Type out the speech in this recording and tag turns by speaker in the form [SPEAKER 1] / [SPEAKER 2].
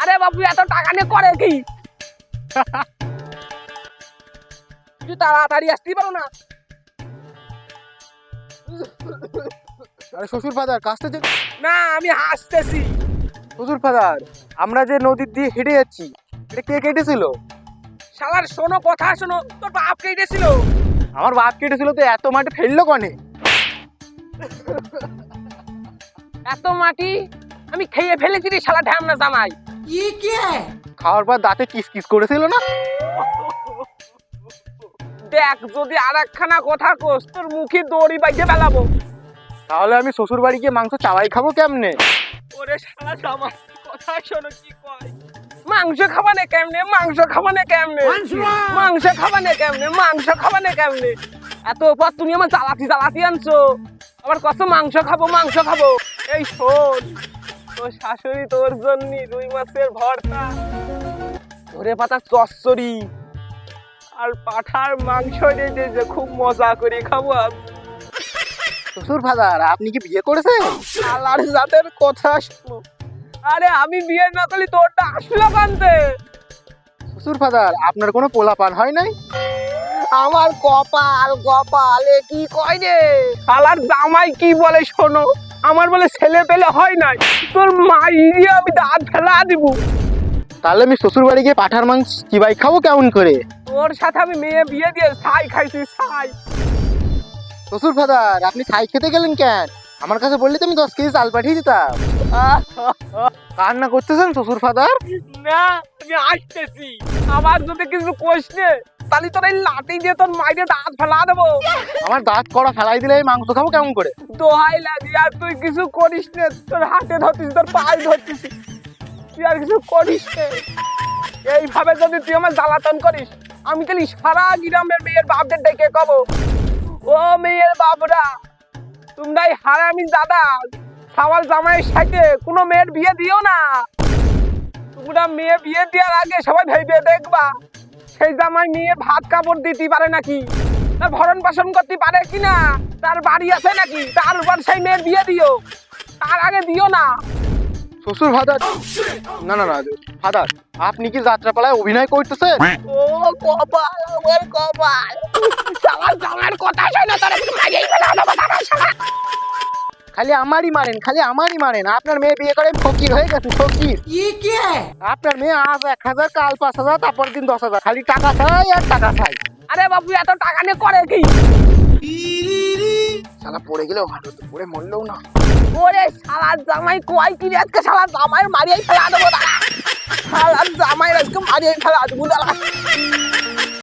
[SPEAKER 1] আরে বাবু এত টাকা নিয়ে করে কি? একটু তাড়াতাড়ি আসতে পারো না?
[SPEAKER 2] আরে শ্বশুর ফাদার কাজটা যে
[SPEAKER 1] না আমি হাসতেছি।
[SPEAKER 2] শ্বশুর ফাদার আমরা যে নদীর দিয়ে হেঁটে যাচ্ছি এটা কে কেটেছিল?
[SPEAKER 1] শালার শোনো কথা শোনো, তোর বাপ কেটেছিল।
[SPEAKER 2] আমার বাপ কেটেছিল তো এত মাটি ফেললো কনে?
[SPEAKER 1] এত মাটি আমি খেয়ে ফেলেছি রে শালা ঢ্যামনা জামাই।
[SPEAKER 2] খাওয়ার পর দাঁতে কিস কিস করেছিল না?
[SPEAKER 1] দেখ যদি আর একখানা কথা কোস তোর মুখে দড়ি বাইতে ফেলাবো।
[SPEAKER 2] তাহলে আমি শ্বশুর বাড়ি গিয়ে মাংস চাওয়াই খাবো কেমনে?
[SPEAKER 1] ওরে শালা জামাই কথা শোনো কি কয়। মাংস খাবানে কেমনে, মাংস খাবানে কেমনে, মাংস খাবানে কেমনে, মাংস খাবানে কেমনে? এত পর তুমি আমার জ্বালাতি আনছো, আবার কত মাংস খাবো মাংস খাবো। এই শোন, তোর শাশুড়ি তোর জন্য রুই মাছের ভর্তা, ধরে পাতা চচ্চড়ি আর পাঠার মাংস দিয়েছে, খুব মজা করে খাবো আমি।
[SPEAKER 2] শ্বশুর ফাদার আপনি কি বিয়ে করেছেন?
[SPEAKER 1] শালার জাতের কথা শোনো। আরে আমি বিয়ে না করলে তোরটা আসলো কানতে।
[SPEAKER 2] শ্বশুর ফাদার আপনার কোনো পোলাপান হয় নাই?
[SPEAKER 1] আমার কপাল কপালে কি কয় রে শালার জামাই কি বলে শোনো, আমার বলে ছেলে পেলে হয় নাই, তোর মাইরে আমি দাঁত ফেলা দিব।
[SPEAKER 2] তাহলে আমি শ্বশুর বাড়ি গিয়ে পাঠার মাংস চিবাই খাবো কেমন করে?
[SPEAKER 1] তোর সাথে আমি মেয়ে বিয়ে দিয়ে ছাই খাইছি ছাই।
[SPEAKER 2] শ্বশুর ফাদার আপনি ছাই খেতে গেলেন কেন? আমার কাছে বললে তো আমি 10 কেজি চাল পাঠিয়ে দিতাম। কান্না করতেছেন শ্বশুর ফাদার?
[SPEAKER 1] না আমি আসতেছি, আমার যদি কিছু কোষ নে তাহলে তোর এই লাঠি দিয়ে তোর মাইরে দাঁত ফেলা দেবো।
[SPEAKER 2] আমার দাঁত কড়া ফেলাই দিলে এই মাংস খাবো কেমন করে?
[SPEAKER 1] দোহাই লাগি আর তুই কিছু করিস নে, তোর হাতে ধরতিস তোর পায়ে ধরতিস, তুই আর কিছু করিস নে। এইভাবে যদি তুই আমার জ্বালাতন করিস আমি তাহলে সারা গ্রামের মেয়ের বাপদের ডেকে কব, ও মেয়ের বাপরা তোমরাই হারামি দাদা সাওয়াল জামাইয়ের সাথে কোনো মেয়ের বিয়ে দিও না। তোমরা মেয়ে বিয়ে দেওয়ার আগে সবাই ভেবে দেখবা সেই জামাই মেয়ের ভাত কাপড় দিতে পারে নাকি, তার ভরণ পোষণ করতে পারে কিনা, তার বাড়ি আছে নাকি, তার উপর সেই মেয়ের বিয়ে দিও, তার আগে দিও না।
[SPEAKER 2] শ্বশুর ফাদার না না না ফাদার আপনি কি যাত্রাপালায় অভিনয় করতেছেন?
[SPEAKER 1] ও কপাল আমার কপাল, শালা জামাইয়ের কথা শোনা তোর একটু মাইরেই ফেলা দেবো দাদা শালা।
[SPEAKER 2] খালি আমারই মারেন, খালি আমারই মারেন। আপনার মেয়ে বিয়ে করে ফকির হয়ে গেছে, ফকির। আপনার মেয়ে আজ 1000 কাল 5000 তারপর দিন 10000, খালি টাকা চাই আর টাকা চাই।
[SPEAKER 1] আরে বাবু এত টাকা নিয়ে করে কি?
[SPEAKER 2] শালা পড়ে গেলেও ভালো তো, পড়ে মরলেও না।
[SPEAKER 1] ওরে শালা জামাই কয় কি রে, আজকে শালা জামাইয়ের মারিয়েই ফেলা দেবো দাদা, শালা জামাইয়ের আজকে মারিয়েই ফেলা দেবো দাদা।